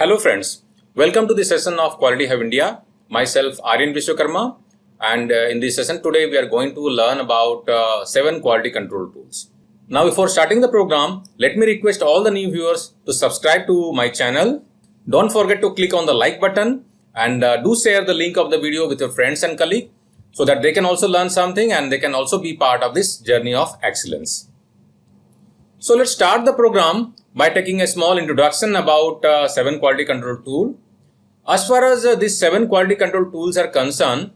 Hello friends, welcome to the session of Quality Hub India. Myself Aryan Vishwakarma, and in this session today we are going to learn about 7 quality control tools. Now before starting the program, let me request all the new viewers to subscribe to my channel. Don't forget to click on the like button and do share the link of the video with your friends and colleagues so that they can also learn something and they can also be part of this journey of excellence. So let's start the program by taking a small introduction about 7 quality control tool. As far as these 7 quality control tools are concerned,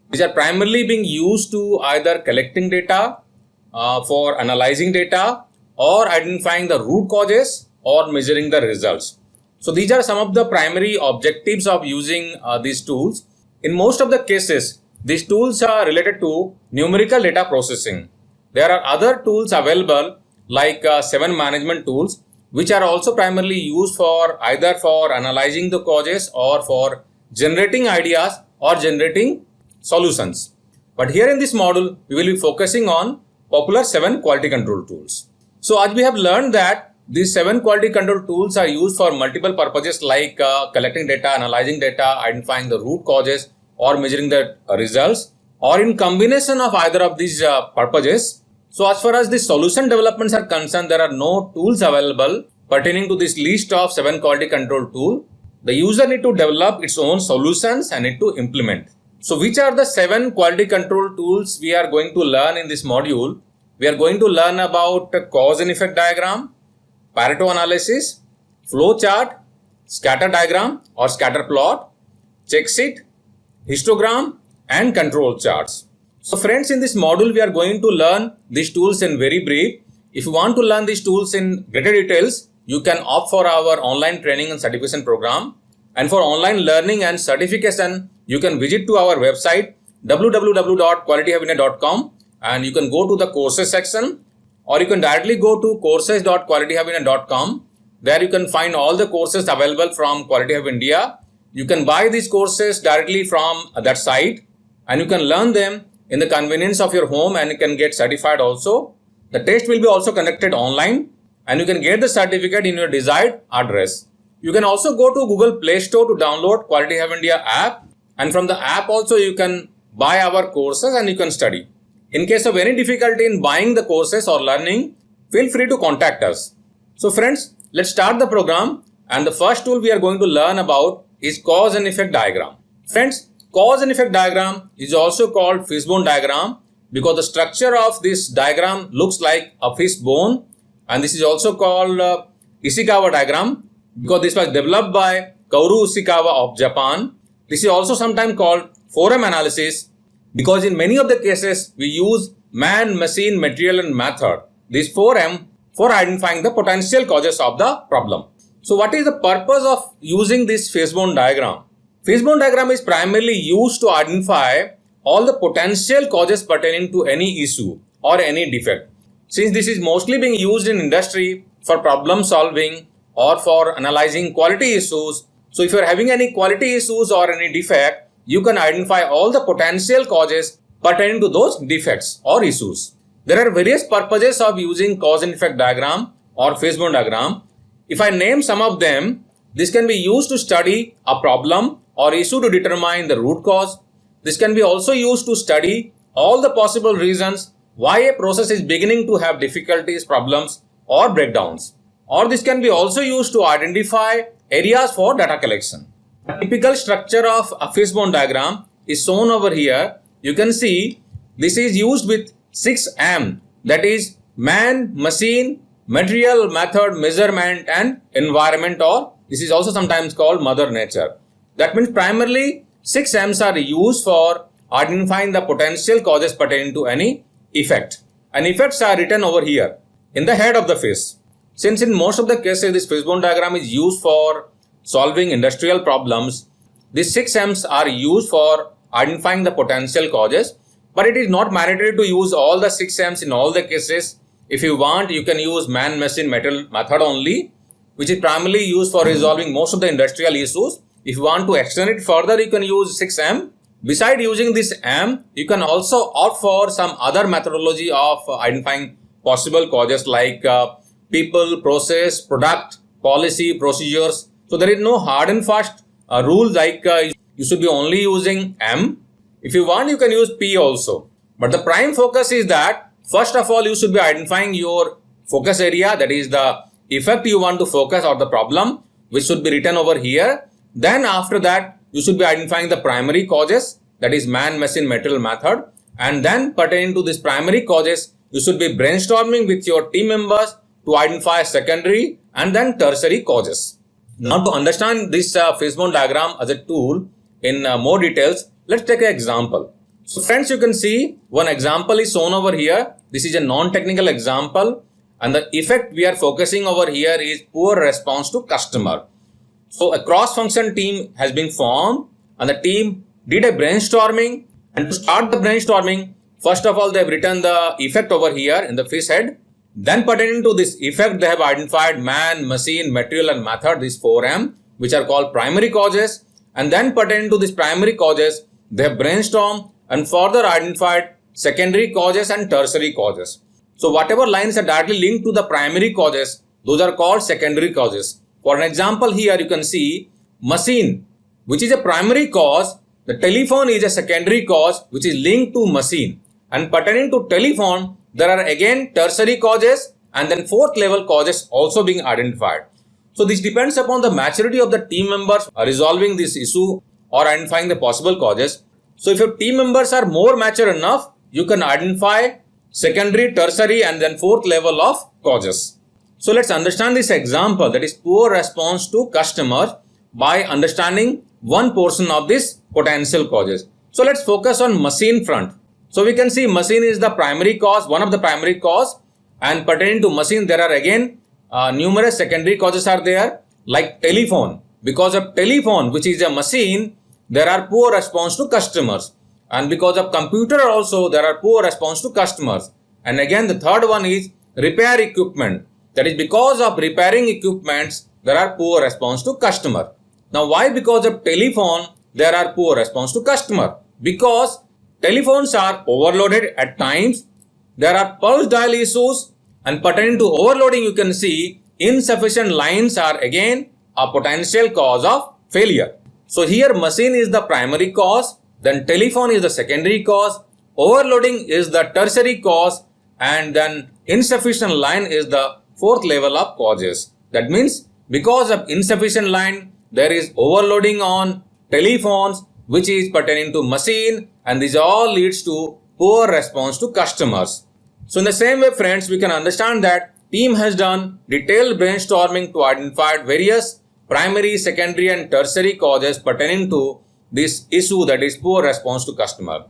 these are primarily being used to either collecting data, for analyzing data, or identifying the root causes or measuring the results. So these are some of the primary objectives of using these tools. In most of the cases, these tools are related to numerical data processing. There are other tools available like 7 management tools, which are also primarily used for either for analyzing the causes or for generating ideas or generating solutions. But here in this module, we will be focusing on popular 7 quality control tools. So as we have learned that these 7 quality control tools are used for multiple purposes like collecting data, analyzing data, identifying the root causes or measuring the results, or in combination of either of these purposes. So as far as the solution developments are concerned, there are no tools available pertaining to this list of 7 quality control tool. The user need to develop its own solutions and need to implement. So which are the 7 quality control tools we are going to learn in this module? We are going to learn about cause and effect diagram, Pareto analysis, flow chart, scatter diagram or scatter plot, check sheet, histogram and control charts. So friends, in this module, we are going to learn these tools in very brief. If you want to learn these tools in greater details, you can opt for our online training and certification program. And for online learning and certification, you can visit to our website www.qualityhubindia.com and you can go to the courses section, or you can directly go to courses.qualityhubindia.com. There you can find all the courses available from Quality Hub India. You can buy these courses directly from that site and you can learn them in the convenience of your home and you can get certified also. The test will be also conducted online and you can get the certificate in your desired address. You can also go to Google Play Store to download Quality Hub India app, and from the app also you can buy our courses and you can study. In case of any difficulty in buying the courses or learning, feel free to contact us. So friends, let's start the program, and the first tool we are going to learn about is cause and effect diagram. Friends, cause and effect diagram is also called fishbone diagram because the structure of this diagram looks like a fishbone, and this is also called Ishikawa diagram because this was developed by Kaoru Ishikawa of Japan. This is also sometimes called forum analysis because in many of the cases we use man, machine, material and method, this 4M, for identifying the potential causes of the problem. So what is the purpose of using this fishbone diagram? Fishbone diagram is primarily used to identify all the potential causes pertaining to any issue or any defect. Since this is mostly being used in industry for problem solving or for analyzing quality issues, so if you are having any quality issues or any defect, you can identify all the potential causes pertaining to those defects or issues. There are various purposes of using cause and effect diagram or fishbone diagram. If I name some of them, this can be used to study a problem or issue to determine the root cause. This can be also used to study all the possible reasons why a process is beginning to have difficulties, problems or breakdowns. Or this can be also used to identify areas for data collection. A typical structure of a fishbone diagram is shown over here. You can see this is used with 6M, that is man, machine, material, method, measurement and environment, or this is also sometimes called mother nature. That means primarily 6 M's are used for identifying the potential causes pertaining to any effect. And effects are written over here in the head of the fish. Since in most of the cases this fishbone diagram is used for solving industrial problems, these 6 M's are used for identifying the potential causes, but it is not mandatory to use all the 6 M's in all the cases. If you want, you can use man, machine, metal method only, which is primarily used for resolving most of the industrial issues. If you want to extend it further, you can use 6M. Besides using this M, you can also opt for some other methodology of identifying possible causes like people, process, product, policy, procedures, So there is no hard and fast rule like you should be only using M. If you want, you can use P also. But the prime focus is that first of all, you should be identifying your focus area, that is the effect you want to focus or the problem, which should be written over here. Then after that, you should be identifying the primary causes, that is man, machine, material, method. And then pertaining to these primary causes, you should be brainstorming with your team members to identify secondary and then tertiary causes. Now to understand this fishbone diagram as a tool in more details, let's take an example. So friends, you can see one example is shown over here. This is a non-technical example, and the effect we are focusing over here is poor response to customer. So a cross-function team has been formed and the team did a brainstorming, and to start the brainstorming, first of all they have written the effect over here in the fish head. Then pertaining to this effect, they have identified man, machine, material and method, these 4M, which are called primary causes. And then pertaining to these primary causes, they have brainstormed and further identified secondary causes and tertiary causes. So whatever lines are directly linked to the primary causes, those are called secondary causes. For an example here, you can see machine, which is a primary cause. The telephone is a secondary cause which is linked to machine. And pertaining to telephone, there are again tertiary causes and then fourth level causes also being identified. So this depends upon the maturity of the team members resolving this issue or identifying the possible causes. So if your team members are more mature enough, you can identify secondary, tertiary and then fourth level of causes. So let's understand this example, that is poor response to customers, by understanding one portion of this potential causes. So let's focus on machine front. So we can see machine is the primary cause, one of the primary cause, and pertaining to machine there are again numerous secondary causes are there, like telephone. Because of telephone, which is a machine, there are poor response to customers, and because of computer also there are poor response to customers. And again the third one is repair equipment, that is because of repairing equipments there are poor response to customer. Now why because of telephone there are poor response to customer? Because telephones are overloaded at times, there are pulse dial issues, and pertaining to overloading you can see insufficient lines are again a potential cause of failure. So here machine is the primary cause, then telephone is the secondary cause, overloading is the tertiary cause, and then insufficient line is the fourth level of causes. That means because of insufficient line there is overloading on telephones which is pertaining to machine, and this all leads to poor response to customers. So in the same way friends, we can understand that team has done detailed brainstorming to identify various primary, secondary and tertiary causes pertaining to this issue, that is poor response to customer.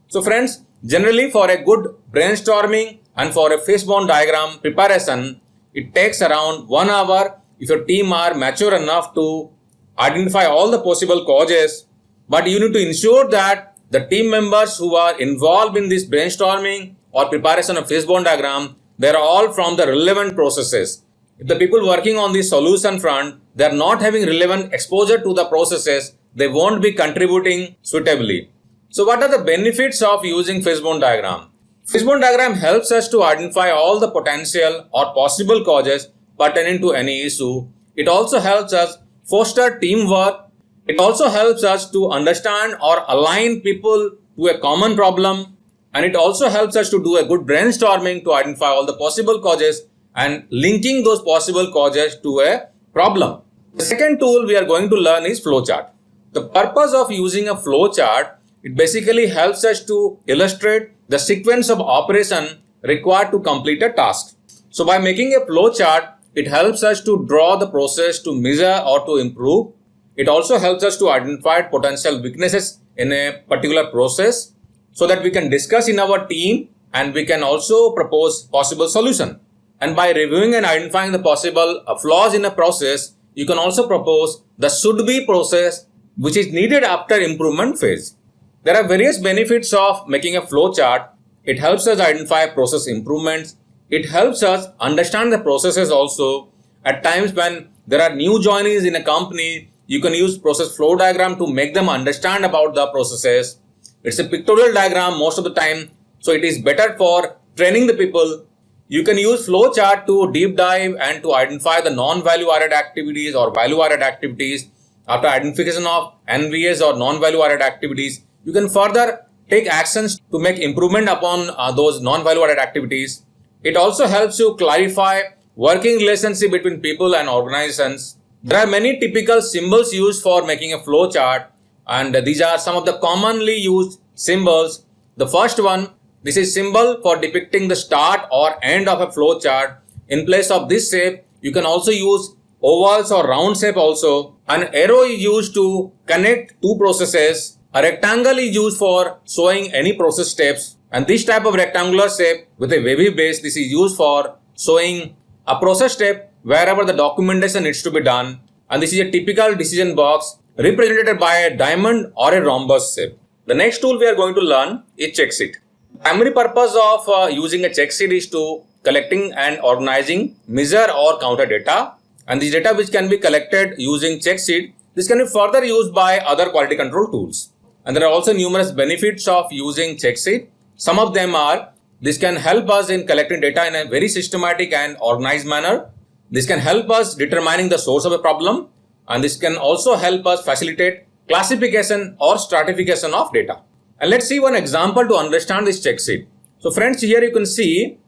So friends, generally for a good brainstorming and for a fishbone diagram preparation, it takes around 1 hour if your team are mature enough to identify all the possible causes. But you need to ensure that the team members who are involved in this brainstorming or preparation of fishbone diagram, they are all from the relevant processes. If the people working on the solution front, they are not having relevant exposure to the processes, they won't be contributing suitably. So what are the benefits of using fishbone diagram? Fishbone diagram helps us to identify all the potential or possible causes pertaining to any issue. It also helps us foster teamwork. It also helps us to understand or align people to a common problem, and it also helps us to do a good brainstorming to identify all the possible causes and linking those possible causes to a problem. The second tool we are going to learn is flowchart. The purpose of using a flowchart, it basically helps us to illustrate the sequence of operation required to complete a task. So by making a flowchart, it helps us to draw the process to measure or to improve. It also helps us to identify potential weaknesses in a particular process so that we can discuss in our team and we can also propose possible solution. And by reviewing and identifying the possible flaws in a process, you can also propose the should be process which is needed after improvement phase. There are various benefits of making a flow chart. It helps us identify process improvements. It helps us understand the processes also. At times when there are new joinees in a company, you can use process flow diagram to make them understand about the processes. It's a pictorial diagram most of the time, so it is better for training the people. You can use flowchart to deep dive and to identify the non-value added activities or value added activities. After identification of NVS or non-value added activities, you can further take actions to make improvement upon those non-value added activities. It also helps you clarify working relationship between people and organizations. There are many typical symbols used for making a flow chart, and these are some of the commonly used symbols. The first one, this is symbol for depicting the start or end of a flow chart. In place of this shape, you can also use ovals or round shape also. An arrow is used to connect two processes. A rectangle is used for showing any process steps. And this type of rectangular shape with a wavy base, this is used for showing a process step wherever the documentation needs to be done. And this is a typical decision box represented by a diamond or a rhombus shape. The next tool we are going to learn is check sheet. The primary purpose of using a check sheet is to collecting and organizing measure or counter data. And this data which can be collected using check sheet, this can be further used by other quality control tools. And there are also numerous benefits of using check sheet. Some of them are, this can help us in collecting data in a very systematic and organized manner. This can help us determining the source of a problem, and this can also help us facilitate classification or stratification of data. And let's see one example to understand this check sheet. So friends, here you can see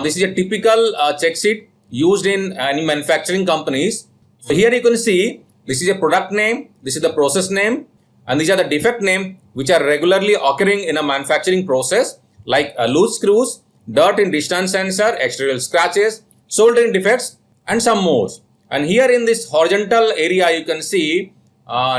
this is a typical check sheet used in any manufacturing companies. So here you can see this is a product name, this is the process name, and these are the defect name which are regularly occurring in a manufacturing process, like loose screws, dirt in distance sensor, exterior scratches, soldering defects, and some more. And here in this horizontal area you can see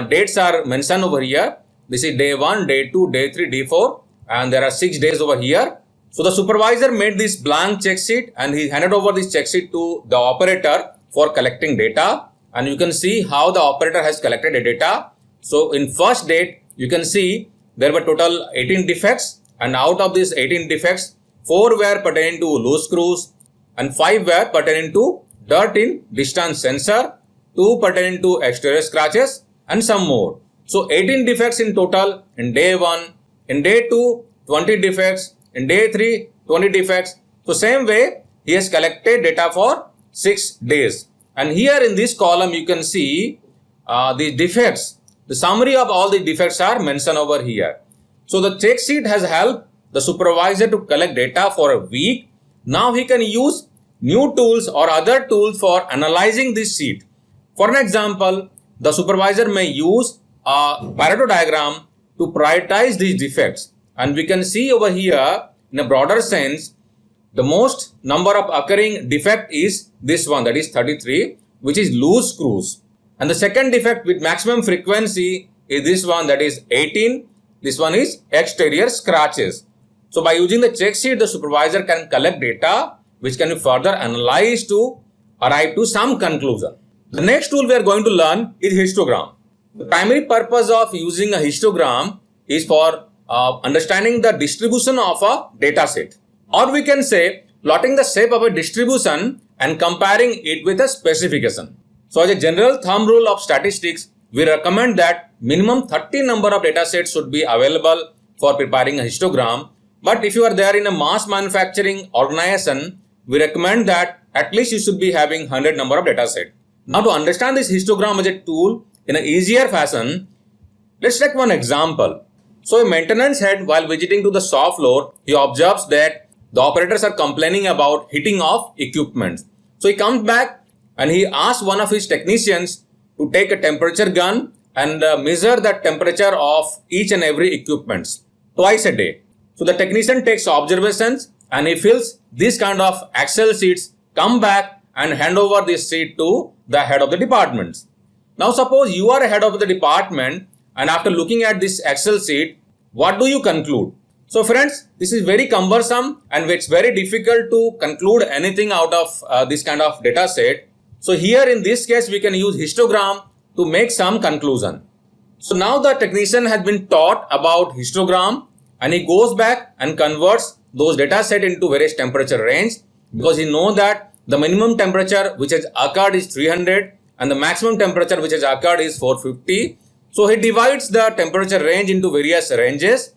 dates are mentioned over here. This is day 1, day 2, day 3, day 4, and there are 6 days over here. So the supervisor made this blank check sheet and he handed over this check sheet to the operator for collecting data. And you can see how the operator has collected the data. So in first date, you can see there were total 18 defects, and out of these 18 defects, 4 were pertaining to loose screws and 5 were pertaining to dirt in distance sensor, 2 pertaining to exterior scratches, and some more. So 18 defects in total in day 1, in day 2, 20 defects, in day 3, 20 defects. So same way, he has collected data for 6 days. And here in this column, you can see the defects. The summary of all the defects are mentioned over here. So the check sheet has helped the supervisor to collect data for a week. Now he can use new tools or other tools for analyzing this sheet. For an example, the supervisor may use a Pareto diagram to prioritize these defects. And we can see over here in a broader sense, the most number of occurring defect is this one, that is 33, which is loose screws. And the second defect with maximum frequency is this one, that is 18. This one is exterior scratches. So by using the check sheet, the supervisor can collect data which can be further analyzed to arrive to some conclusion. The next tool we are going to learn is histogram. The primary purpose of using a histogram is for understanding the distribution of a data set. Or we can say plotting the shape of a distribution and comparing it with a specification. So as a general thumb rule of statistics, we recommend that minimum 30 number of data sets should be available for preparing a histogram. But if you are there in a mass manufacturing organization, we recommend that at least you should be having 100 number of data sets. Now to understand this histogram as a tool in an easier fashion, let's take one example. So a maintenance head, while visiting to the shop floor, he observes that the operators are complaining about heating of equipment. So he comes back and he asks one of his technicians to take a temperature gun and measure the temperature of each and every equipment twice a day. So the technician takes observations and he fills this kind of Excel sheets, come back and hand over this sheet to the head of the department. Now suppose you are a head of the department, and after looking at this Excel sheet, what do you conclude? So friends, this is very cumbersome and it's very difficult to conclude anything out of this kind of data set. So here in this case, we can use histogram to make some conclusion. So now the technician has been taught about histogram and he goes back and converts those data set into various temperature range, because he knows that the minimum temperature which has occurred is 300 and the maximum temperature which has occurred is 450. So he divides the temperature range into various ranges.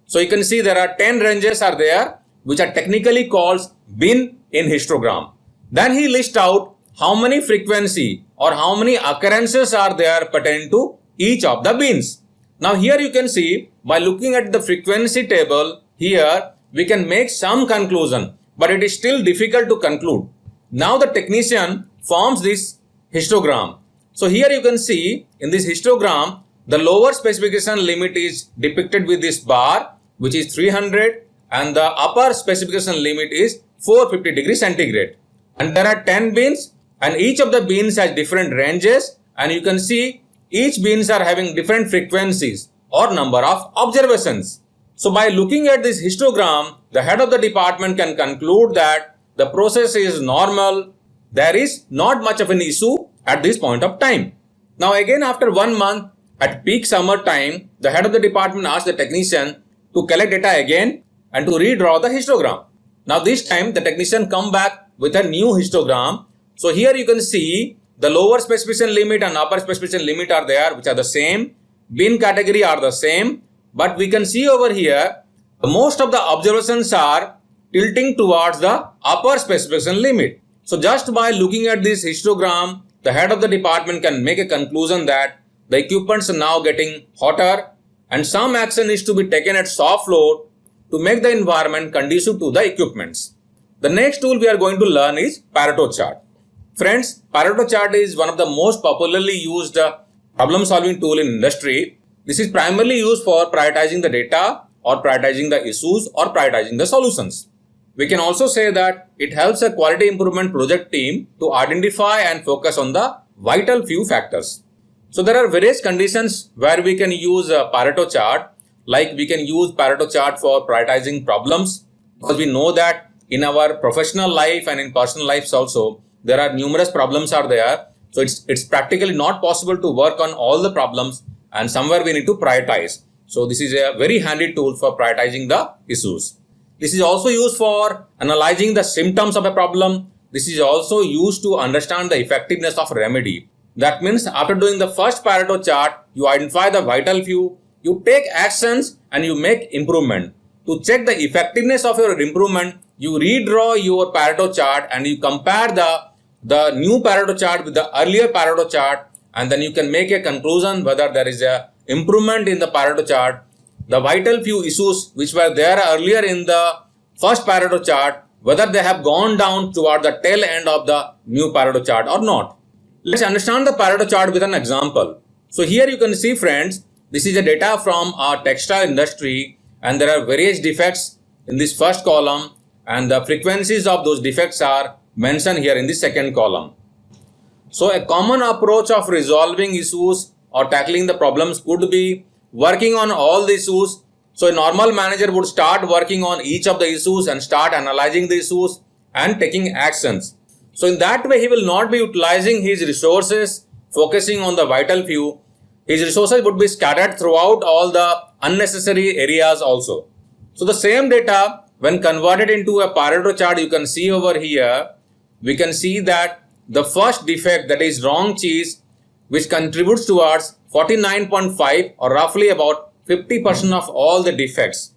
So you can see there are 10 ranges are there, which are technically called bin in histogram. Then he lists out how many frequency or how many occurrences are there pertaining to each of the beans. Now here you can see by looking at the frequency table here we can make some conclusion, but it is still difficult to conclude. Now the technician forms this histogram. So here you can see in this histogram the lower specification limit is depicted with this bar which is 300 and the upper specification limit is 450 degrees centigrade. And there are 10 beans and each of the beans has different ranges, and you can see each beans are having different frequencies or number of observations. So by looking at this histogram, the head of the department can conclude that the process is normal. There is not much of an issue at this point of time. Now again after 1 month at peak summer time, the head of the department asks the technician to collect data again and to redraw the histogram. Now this time the technician come back with a new histogram. So here you can see the lower specification limit and upper specification limit are there, which are the same. Bin category are the same. But we can see over here, most of the observations are tilting towards the upper specification limit. So just by looking at this histogram, the head of the department can make a conclusion that the equipments are now getting hotter and some action is to be taken at soft load to make the environment conducive to the equipments. The next tool we are going to learn is Pareto chart. Friends, Pareto chart is one of the most popularly used problem solving tool in industry. This is primarily used for prioritizing the data or prioritizing the issues or prioritizing the solutions. We can also say that it helps a quality improvement project team to identify and focus on the vital few factors. So there are various conditions where we can use a Pareto chart, like we can use Pareto chart for prioritizing problems, because we know that in our professional life and in personal lives also, there are numerous problems are there. So it's practically not possible to work on all the problems, and somewhere we need to prioritize. So this is a very handy tool for prioritizing the issues. This is also used for analyzing the symptoms of a problem. This is also used to understand the effectiveness of remedy. That means after doing the first Pareto chart, you identify the vital few, you take actions and you make improvement. To check the effectiveness of your improvement, you redraw your Pareto chart and you compare the new Pareto chart with the earlier Pareto chart, and then you can make a conclusion whether there is a improvement in the Pareto chart. The vital few issues which were there earlier in the first Pareto chart, whether they have gone down toward the tail end of the new Pareto chart or not. Let's understand the Pareto chart with an example. So here you can see, friends, this is a data from our textile industry, and there are various defects in this first column, and the frequencies of those defects are mentioned here in the second column. So a common approach of resolving issues or tackling the problems could be working on all the issues. So a normal manager would start working on each of the issues and start analyzing the issues and taking actions. So in that way, he will not be utilizing his resources, focusing on the vital few. His resources would be scattered throughout all the unnecessary areas also. So the same data, when converted into a Pareto chart, you can see over here, we can see that the first defect, that is wrong cheese, which contributes towards 49.5 or roughly about 50% of all the defects.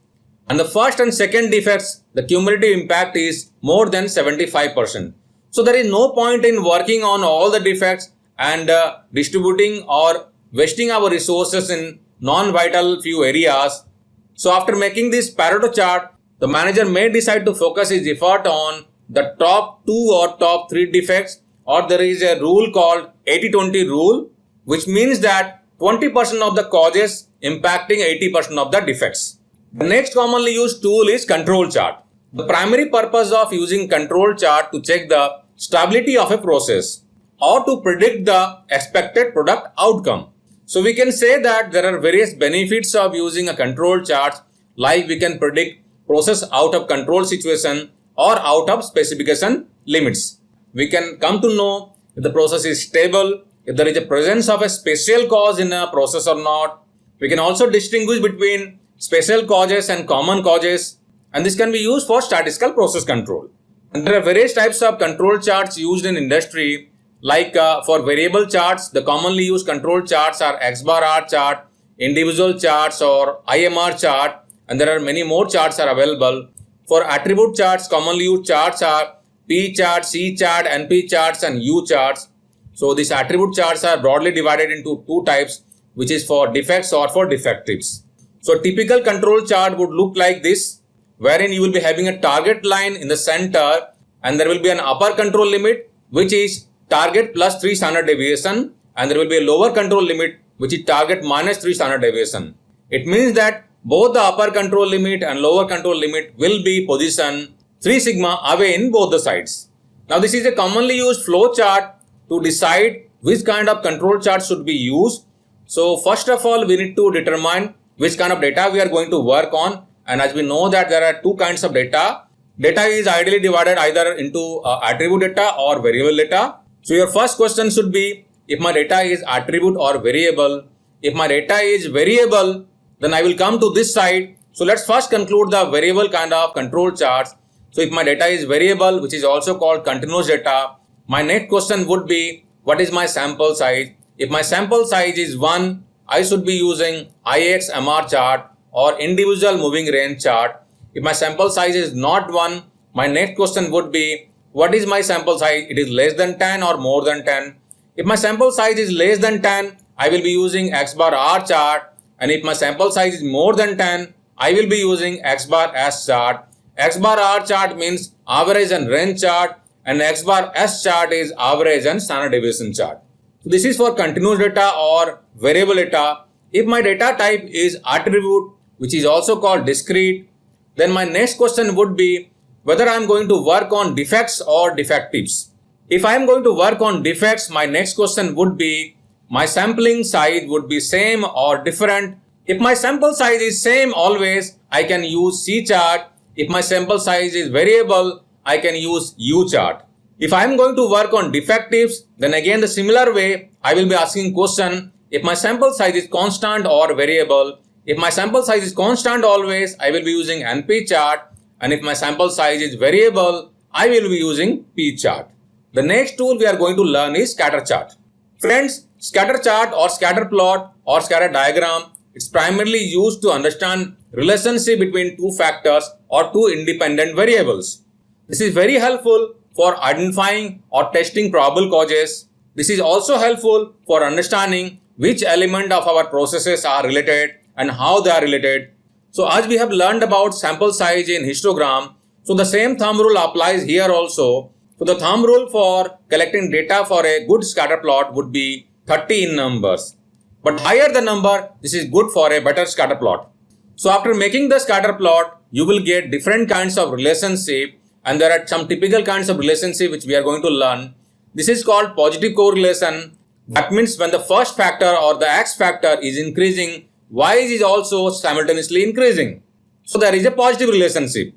And the first and second defects, the cumulative impact is more than 75%. So there is no point in working on all the defects and distributing or wasting our resources in non-vital few areas. So after making this Pareto chart, the manager may decide to focus his effort on the top 2 or top 3 defects, or there is a rule called 80-20 rule, which means that 20% of the causes impacting 80% of the defects. The next commonly used tool is control chart. The primary purpose of using control chart to check the stability of a process or to predict the expected product outcome. So we can say that there are various benefits of using a control chart, like we can predict process out of control situation or out of specification limits. We can come to know if the process is stable, if there is a presence of a special cause in a process or not. We can also distinguish between special causes and common causes, and this can be used for statistical process control. And there are various types of control charts used in industry, like for variable charts, the commonly used control charts are X bar R chart, individual charts or IMR chart, and there are many more charts are available. For attribute charts, commonly used charts are P chart, C chart, NP charts and U charts. So these attribute charts are broadly divided into two types, which is for defects or for defectives. So typical control chart would look like this, wherein you will be having a target line in the center and there will be an upper control limit which is target plus 3 standard deviation, and there will be a lower control limit which is target minus 3 standard deviation. It means that both the upper control limit and lower control limit will be positioned 3 sigma away in both the sides. Now this is a commonly used flow chart to decide which kind of control chart should be used. So first of all, we need to determine which kind of data we are going to work on, and as we know that there are two kinds of data. Data is ideally divided either into attribute data or variable data. So your first question should be, if my data is attribute or variable. If my data is variable, then I will come to this side. So let's first conclude the variable kind of control charts. So if my data is variable, which is also called continuous data, my next question would be, what is my sample size? If my sample size is 1, I should be using IXMR chart or individual moving range chart. If my sample size is not 1, my next question would be, what is my sample size? It is less than 10 or more than 10. If my sample size is less than 10, I will be using X bar R chart, and if my sample size is more than 10, I will be using X bar S chart. X bar R chart means average and range chart, and X bar S chart is average and standard deviation chart. So this is for continuous data or variable data. If my data type is attribute, which is also called discrete, then my next question would be whether I am going to work on defects or defectives. If I am going to work on defects, my next question would be, my sampling size would be same or different. If my sample size is same always, I can use C chart. If my sample size is variable, I can use U chart. If I am going to work on defectives, then again the similar way, I will be asking question, if my sample size is constant or variable. If my sample size is constant always, I will be using NP chart, and if my sample size is variable, I will be using P chart. The next tool we are going to learn is scatter chart. Friends, scatter chart or scatter plot or scatter diagram, it's primarily used to understand relationship between two factors or two independent variables. This is very helpful for identifying or testing probable causes. This is also helpful for understanding which element of our processes are related and how they are related. So as we have learned about sample size in histogram, so the same thumb rule applies here also. So the thumb rule for collecting data for a good scatter plot would be 30 in numbers. But higher the number, this is good for a better scatter plot. So after making the scatter plot, you will get different kinds of relationship, and there are some typical kinds of relationship which we are going to learn. This is called positive correlation. That means when the first factor or the X factor is increasing, Y is also simultaneously increasing. So there is a positive relationship.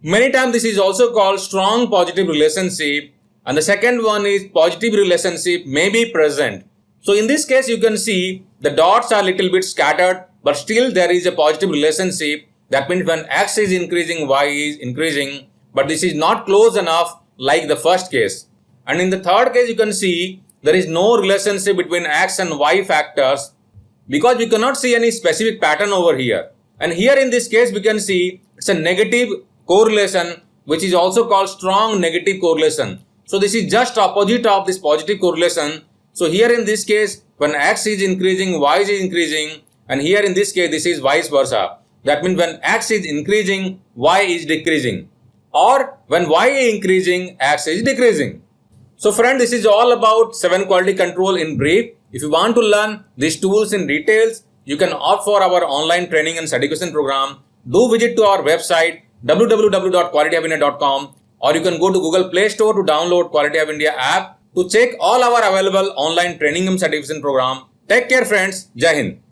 Many times this is also called strong positive relationship, and the second one is positive relationship may be present. So in this case you can see the dots are little bit scattered, but still there is a positive relationship. That means when X is increasing, Y is increasing, but this is not close enough like the first case. And in the third case you can see there is no relationship between X and Y factors because we cannot see any specific pattern over here. And here in this case we can see it's a negative correlation, which is also called strong negative correlation. So this is just opposite of this positive correlation. So here in this case, when X is increasing, Y is increasing, and here in this case, this is vice versa. That means when X is increasing, Y is decreasing, or when Y is increasing, X is decreasing. So friend, this is all about 7 quality control in brief. If you want to learn these tools in details, you can opt for our online training and certification program. Do visit to our website www.qualityofindia.com, or you can go to Google Play Store to download Quality of India app to check all our available online training and certification program. Take care friends. Jai Hind.